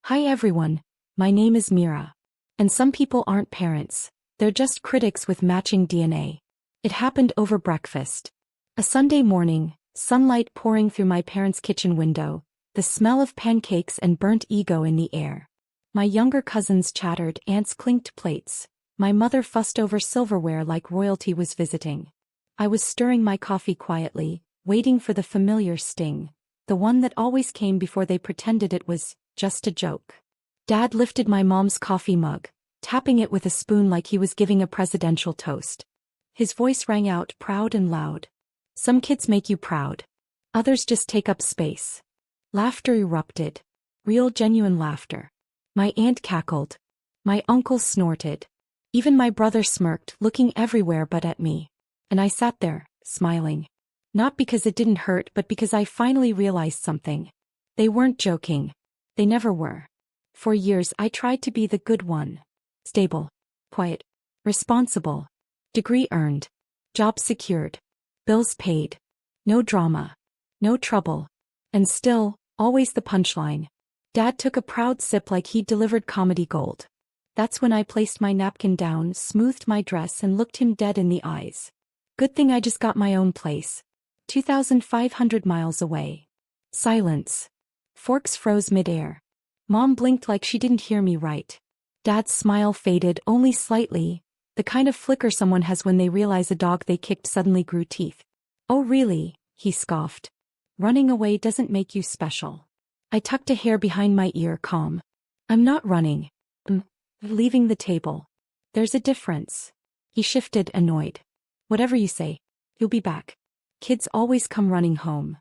Hi everyone, my name is Mira. And some people aren't parents, they're just critics with matching DNA. It happened over breakfast. A Sunday morning, sunlight pouring through my parents' kitchen window, the smell of pancakes and burnt ego in the air. My younger cousins chattered, aunts clinked plates. My mother fussed over silverware like royalty was visiting. I was stirring my coffee quietly, waiting for the familiar sting, the one that always came before they pretended it was just a joke. Dad lifted my mom's coffee mug, tapping it with a spoon like he was giving a presidential toast. His voice rang out proud and loud. Some kids make you proud. Others just take up space. Laughter erupted. Real genuine laughter. My aunt cackled. My uncle snorted. Even my brother smirked, looking everywhere but at me. And I sat there, smiling. Not because it didn't hurt, but because I finally realized something. They weren't joking. They never were. For years I tried to be the good one. Stable. Quiet. Responsible. Degree earned. Job secured. Bills paid. No drama. No trouble. And still, always the punchline. Dad took a proud sip like he'd delivered comedy gold. That's when I placed my napkin down, smoothed my dress and looked him dead in the eyes. Good thing I just got my own place. 2,500 miles away. Silence. Forks froze midair. Mom blinked like she didn't hear me right. Dad's smile faded only slightly, the kind of flicker someone has when they realize a dog they kicked suddenly grew teeth. Oh really, he scoffed. Running away doesn't make you special. I tucked a hair behind my ear, calm. I'm not running. I'm leaving the table. There's a difference. He shifted, annoyed. Whatever you say. You'll be back. Kids always come running home.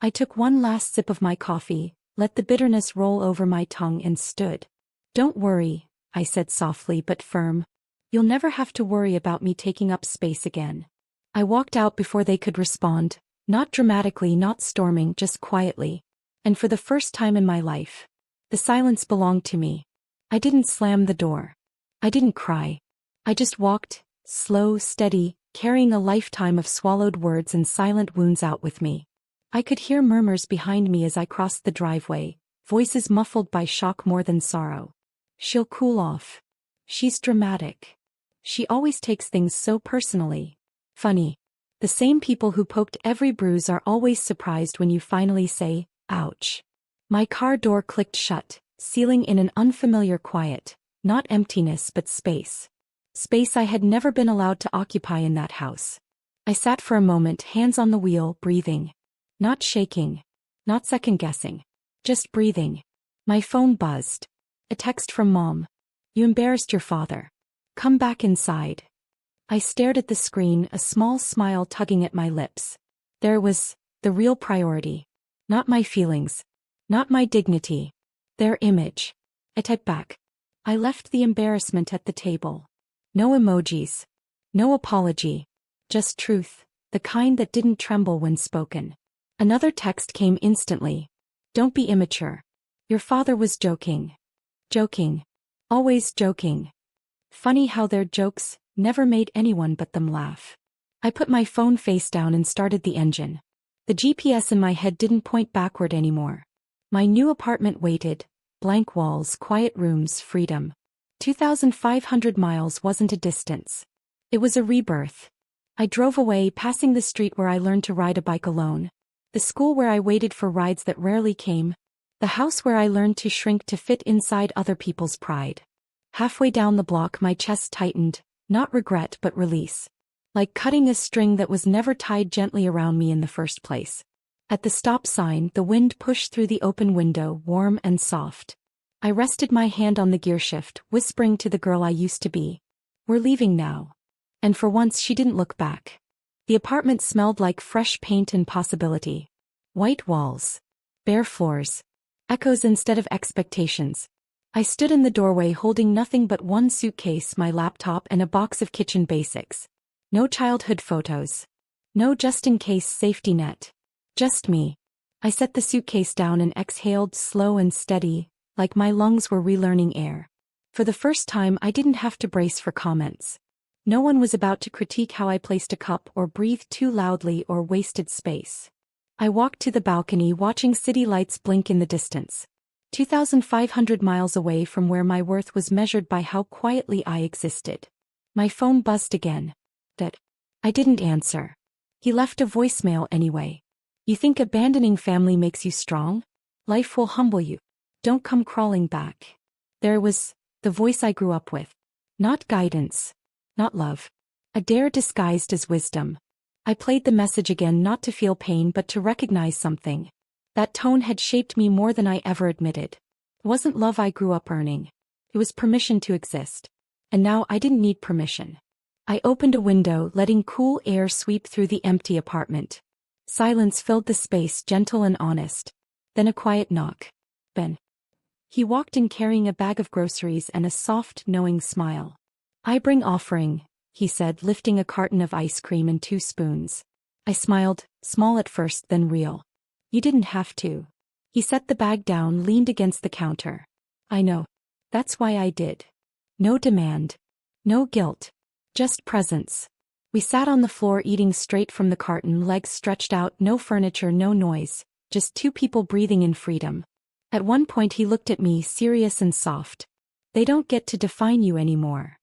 I took one last sip of my coffee, let the bitterness roll over my tongue and stood. Don't worry, I said softly but firm. You'll never have to worry about me taking up space again. I walked out before they could respond, not dramatically, not storming, just quietly. And for the first time in my life, the silence belonged to me. I didn't slam the door. I didn't cry. I just walked, slow, steady, carrying a lifetime of swallowed words and silent wounds out with me. I could hear murmurs behind me as I crossed the driveway, voices muffled by shock more than sorrow. She'll cool off. She's dramatic. She always takes things so personally. Funny. The same people who poked every bruise are always surprised when you finally say, ouch. My car door clicked shut, sealing in an unfamiliar quiet, not emptiness but space. Space I had never been allowed to occupy in that house. I sat for a moment, hands on the wheel, breathing. Not shaking. Not second-guessing. Just breathing. My phone buzzed. A text from Mom. You embarrassed your father. Come back inside. I stared at the screen, a small smile tugging at my lips. There was the real priority. Not my feelings. Not my dignity. Their image. I typed back. I left the embarrassment at the table. No emojis. No apology. Just truth, the kind that didn't tremble when spoken. Another text came instantly. Don't be immature. Your father was joking. Joking. Always joking. Funny how their jokes never made anyone but them laugh. I put my phone face down and started the engine. The GPS in my head didn't point backward anymore. My new apartment waited. Blank walls, quiet rooms, freedom. 2,500 miles wasn't a distance. It was a rebirth. I drove away, passing the street where I learned to ride a bike alone. The school where I waited for rides that rarely came. The house where I learned to shrink to fit inside other people's pride. Halfway down the block my chest tightened, not regret but release. Like cutting a string that was never tied gently around me in the first place. At the stop sign, the wind pushed through the open window, warm and soft. I rested my hand on the gearshift, whispering to the girl I used to be. We're leaving now. And for once she didn't look back. The apartment smelled like fresh paint and possibility. White walls. Bare floors. Echoes instead of expectations. I stood in the doorway holding nothing but one suitcase, my laptop and a box of kitchen basics. No childhood photos. No just-in-case safety net. Just me. I set the suitcase down and exhaled slow and steady, like my lungs were relearning air. For the first time I didn't have to brace for comments. No one was about to critique how I placed a cup or breathed too loudly or wasted space. I walked to the balcony watching city lights blink in the distance. 2,500 miles away from where my worth was measured by how quietly I existed. My phone buzzed again. I didn't answer. He left a voicemail anyway. You think abandoning family makes you strong? Life will humble you. Don't come crawling back. There was the voice I grew up with. Not guidance. Not love. A dare disguised as wisdom. I played the message again, not to feel pain but to recognize something. That tone had shaped me more than I ever admitted. It wasn't love I grew up earning. It was permission to exist. And now I didn't need permission. I opened a window, letting cool air sweep through the empty apartment. Silence filled the space, gentle and honest. Then a quiet knock. Ben. He walked in carrying a bag of groceries and a soft, knowing smile. I bring offering, he said, lifting a carton of ice cream and 2 spoons. I smiled, small at first, then real. You didn't have to. He set the bag down, leaned against the counter. I know. That's why I did. No demand. No guilt. Just presence. We sat on the floor eating straight from the carton, legs stretched out, no furniture, no noise, just 2 people breathing in freedom. At one point he looked at me, serious and soft. They don't get to define you anymore.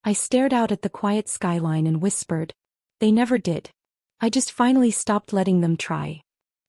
I stared out at the quiet skyline and whispered. They never did. I just finally stopped letting them try.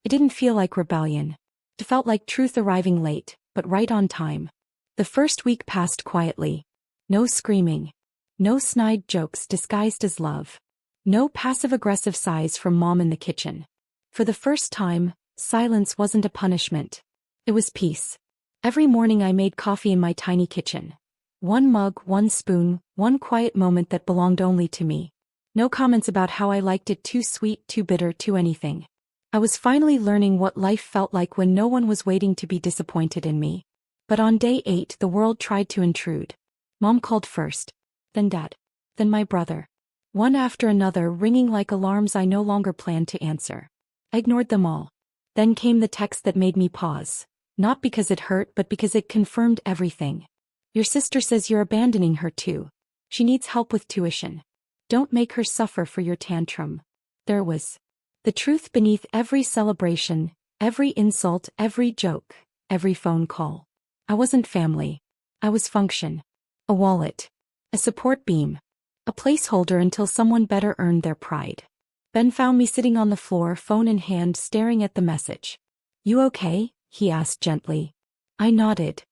It didn't feel like rebellion. It felt like truth arriving late, but right on time. The first week passed quietly. No screaming. No snide jokes disguised as love. No passive-aggressive sighs from mom in the kitchen. For the first time, silence wasn't a punishment. It was peace. Every morning I made coffee in my tiny kitchen. 1 mug, 1 spoon, 1 quiet moment that belonged only to me. No comments about how I liked it too sweet, too bitter, too anything. I was finally learning what life felt like when no one was waiting to be disappointed in me. But on day 8 the world tried to intrude. Mom called first. Then Dad. Then my brother. One after another, ringing like alarms I no longer planned to answer. I ignored them all. Then came the text that made me pause. Not because it hurt but because it confirmed everything. Your sister says you're abandoning her too. She needs help with tuition. Don't make her suffer for your tantrum. There was the truth beneath every celebration, every insult, every joke, every phone call. I wasn't family. I was function. A wallet. A support beam. A placeholder until someone better earned their pride. Ben found me sitting on the floor, phone in hand, staring at the message. You okay? He asked gently. I nodded.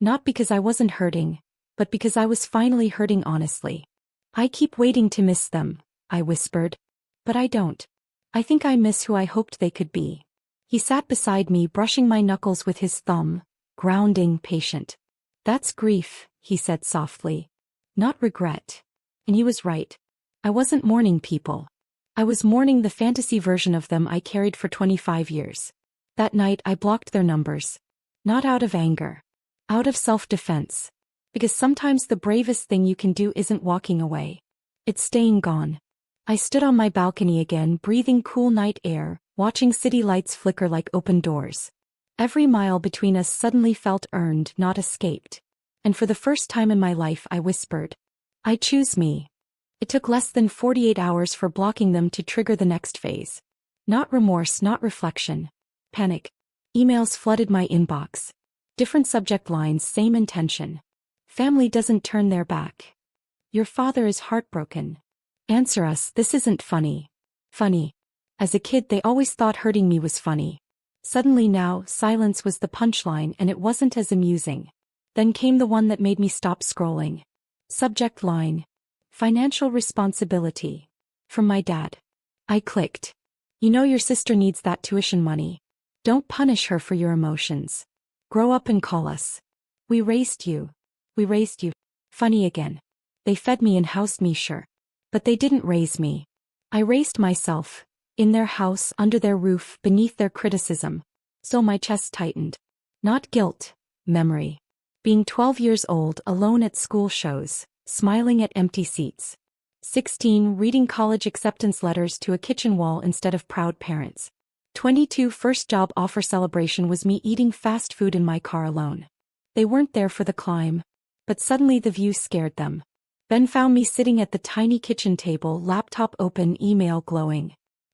Not because I wasn't hurting, but because I was finally hurting honestly. I keep waiting to miss them, I whispered. But I don't. I think I miss who I hoped they could be. He sat beside me, brushing my knuckles with his thumb, grounding, patient. That's grief, he said softly. Not regret. And he was right. I wasn't mourning people. I was mourning the fantasy version of them I carried for 25 years. That night I blocked their numbers. Not out of anger. Out of self-defense. Because sometimes the bravest thing you can do isn't walking away. It's staying gone. I stood on my balcony again, breathing cool night air, watching city lights flicker like open doors. Every mile between us suddenly felt earned, not escaped. And for the first time in my life I whispered, I choose me. It took less than 48 hours for blocking them to trigger the next phase. Not remorse, not reflection. Panic. Emails flooded my inbox. Different subject lines, same intention. Family doesn't turn their back. Your father is heartbroken. Answer us, this isn't funny. Funny. As a kid they always thought hurting me was funny. Suddenly now, silence was the punchline and it wasn't as amusing. Then came the one that made me stop scrolling. Subject line. Financial responsibility. From my dad. I clicked. You know your sister needs that tuition money. Don't punish her for your emotions. Grow up and call us. We raised you. We raised you. Funny again. They fed me and housed me, sure. But they didn't raise me. I raised myself. In their house, under their roof, beneath their criticism. So my chest tightened. Not guilt. Memory. Being 12 years old, alone at school shows. Smiling at empty seats. 16, reading college acceptance letters to a kitchen wall instead of proud parents. 22, first job offer celebration was me eating fast food in my car alone. They weren't there for the climb. But suddenly the view scared them. Ben found me sitting at the tiny kitchen table, laptop open, email glowing.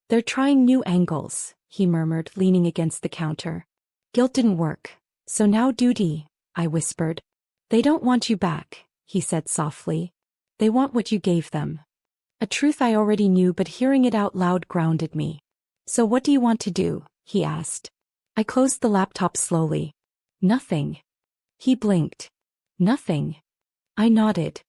They're trying new angles, he murmured, leaning against the counter. Guilt didn't work. So now duty, I whispered. They don't want you back, he said softly. They want what you gave them. A truth I already knew, but hearing it out loud grounded me. So what do you want to do? He asked. I closed the laptop slowly. Nothing. He blinked. Nothing. I nodded.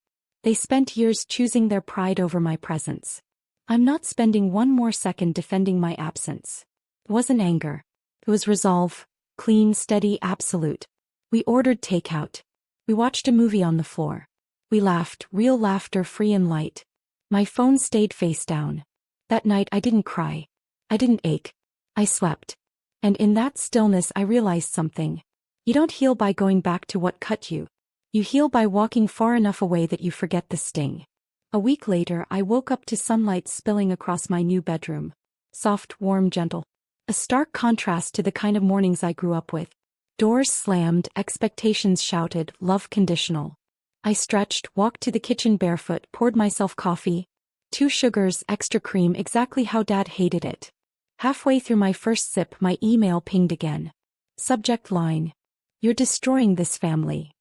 They spent years choosing their pride over my presence. I'm not spending one more second defending my absence. It wasn't anger. It was resolve. Clean, steady, absolute. We ordered takeout. We watched a movie on the floor. We laughed, real laughter, free and light. My phone stayed face down. That night I didn't cry. I didn't ache. I slept. And in that stillness I realized something. You don't heal by going back to what cut you. You heal by walking far enough away that you forget the sting. A week later I woke up to sunlight spilling across my new bedroom. Soft, warm, gentle. A stark contrast to the kind of mornings I grew up with. Doors slammed, expectations shouted, love conditional. I stretched, walked to the kitchen barefoot, poured myself coffee. 2 sugars, extra cream, exactly how Dad hated it. Halfway through my first sip my email pinged again. Subject line. You're destroying this family.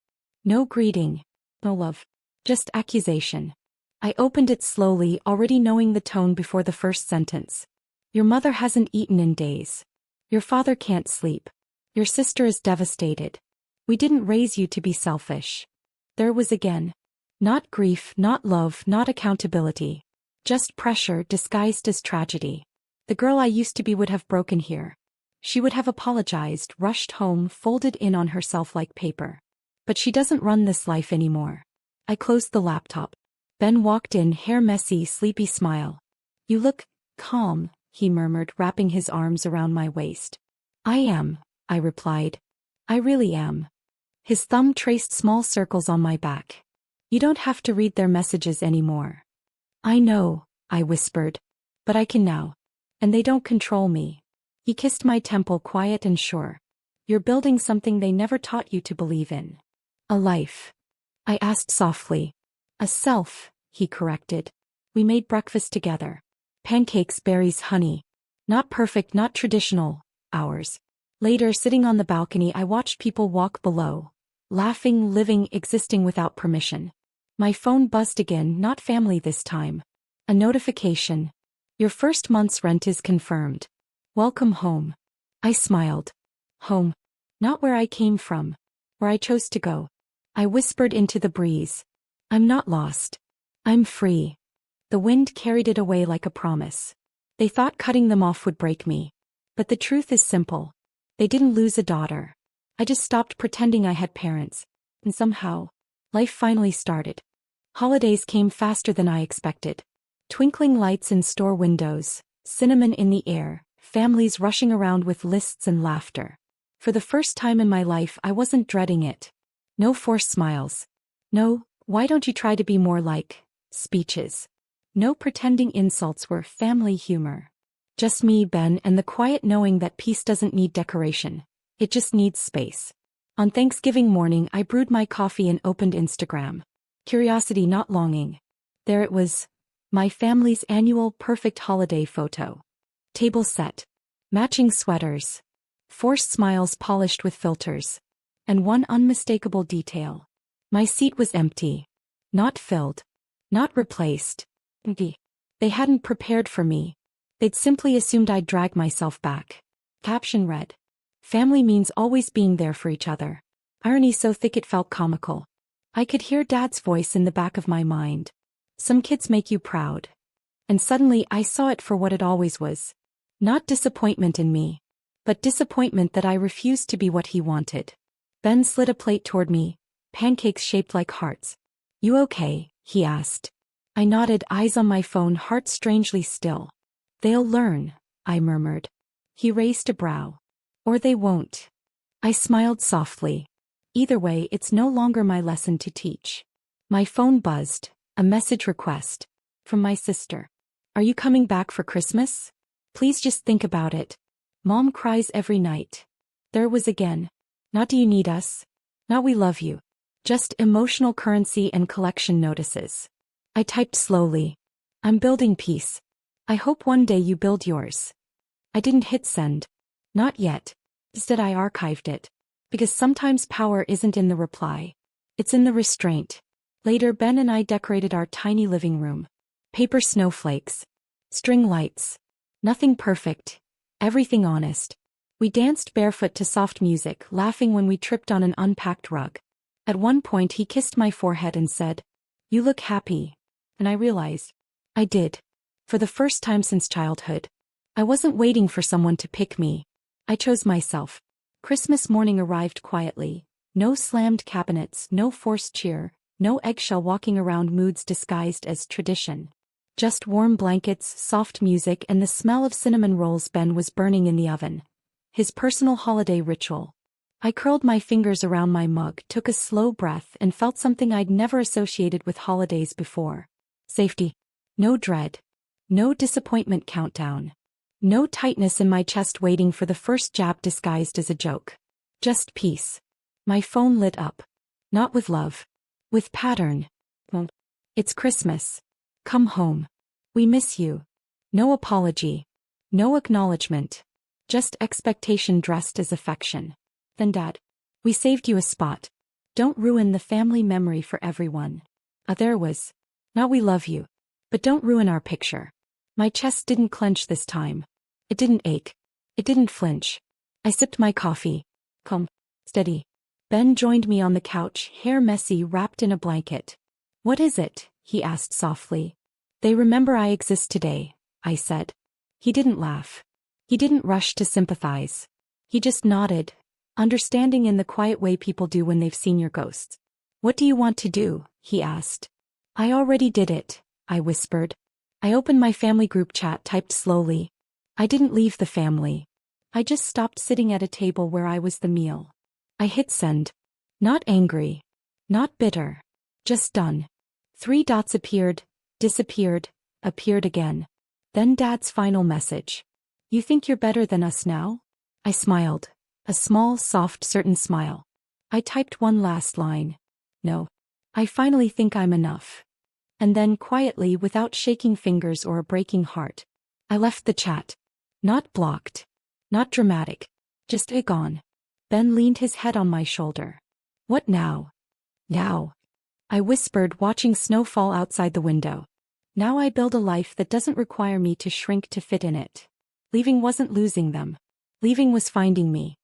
No greeting. No love. Just accusation. I opened it slowly, already knowing the tone before the first sentence. Your mother hasn't eaten in days. Your father can't sleep. Your sister is devastated. We didn't raise you to be selfish. There was again. Not grief, not love, not accountability. Just pressure disguised as tragedy. The girl I used to be would have broken here. She would have apologized, rushed home, folded in on herself like paper. But she doesn't run this life anymore. I closed the laptop. Ben walked in, hair messy, sleepy smile. You look calm, he murmured, wrapping his arms around my waist. I am, I replied. I really am. His thumb traced small circles on my back. You don't have to read their messages anymore. I know, I whispered. But I can now. And they don't control me. He kissed my temple, quiet and sure. You're building something they never taught you to believe in. A life. I asked softly. A self, he corrected. We made breakfast together. Pancakes, berries, honey. Not perfect, not traditional, ours. Later, sitting on the balcony, I watched people walk below. Laughing, living, existing without permission. My phone buzzed again, not family this time. A notification. Your first month's rent is confirmed. Welcome home. I smiled. Home. Not where I came from. Where I chose to go. I whispered into the breeze. I'm not lost. I'm free. The wind carried it away like a promise. They thought cutting them off would break me. But the truth is simple. They didn't lose a daughter. I just stopped pretending I had parents. And somehow, life finally started. Holidays came faster than I expected. Twinkling lights in store windows, cinnamon in the air, families rushing around with lists and laughter. For the first time in my life I wasn't dreading it. No forced smiles. No, why don't you try to be more like, speeches. No pretending insults were family humor. Just me, Ben, and the quiet knowing that peace doesn't need decoration. It just needs space. On Thanksgiving morning I brewed my coffee and opened Instagram. Curiosity, not longing. There it was. My family's annual perfect holiday photo. Table set. Matching sweaters. Forced smiles polished with filters. And one unmistakable detail. My seat was empty. Not filled. Not replaced. Empty. They hadn't prepared for me. They'd simply assumed I'd drag myself back. Caption read. Family means always being there for each other. Irony so thick it felt comical. I could hear Dad's voice in the back of my mind. Some kids make you proud. And suddenly I saw it for what it always was. Not disappointment in me. But disappointment that I refused to be what he wanted. Ben slid a plate toward me, pancakes shaped like hearts. You okay? He asked. I nodded, eyes on my phone, heart strangely still. They'll learn, I murmured. He raised a brow. Or they won't. I smiled softly. Either way, it's no longer my lesson to teach. My phone buzzed, a message request. From my sister. Are you coming back for Christmas? Please just think about it. Mom cries every night. There was again. Not do you need us? Not we love you. Just emotional currency and collection notices. I typed slowly. I'm building peace. I hope one day you build yours. I didn't hit send. Not yet. Instead I archived it. Because sometimes power isn't in the reply. It's in the restraint. Later, Ben and I decorated our tiny living room. Paper snowflakes. String lights. Nothing perfect. Everything honest. We danced barefoot to soft music, laughing when we tripped on an unpacked rug. At one point he kissed my forehead and said, "You look happy." And I realized. I did. For the first time since childhood. I wasn't waiting for someone to pick me. I chose myself. Christmas morning arrived quietly. No slammed cabinets, no forced cheer, no eggshell walking around moods disguised as tradition. Just warm blankets, soft music, and the smell of cinnamon rolls Ben was burning in the oven. His personal holiday ritual. I curled my fingers around my mug, took a slow breath, and felt something I'd never associated with holidays before. Safety. No dread. No disappointment countdown. No tightness in my chest waiting for the first jab disguised as a joke. Just peace. My phone lit up. Not with love. With pattern. It's Christmas. Come home. We miss you. No apology. No acknowledgement. Just expectation dressed as affection. Then Dad. We saved you a spot. Don't ruin the family memory for everyone. There was. Not we love you. But don't ruin our picture. My chest didn't clench this time. It didn't ache. It didn't flinch. I sipped my coffee. Calm. Steady. Ben joined me on the couch, hair messy, wrapped in a blanket. What is it? He asked softly. They remember I exist today, I said. He didn't laugh. He didn't rush to sympathize. He just nodded, understanding in the quiet way people do when they've seen your ghosts. What do you want to do? He asked. I already did it, I whispered. I opened my family group chat, typed slowly. I didn't leave the family. I just stopped sitting at a table where I was the meal. I hit send. Not angry. Not bitter. Just done. 3 dots appeared, disappeared, appeared again. Then Dad's final message. You think you're better than us now? I smiled. A small, soft, certain smile. I typed one last line. No. I finally think I'm enough. And then quietly, without shaking fingers or a breaking heart, I left the chat. Not blocked. Not dramatic. Just gone. Ben leaned his head on my shoulder. What now? Now. I whispered, watching snow fall outside the window. Now I build a life that doesn't require me to shrink to fit in it. Leaving wasn't losing them. Leaving was finding me.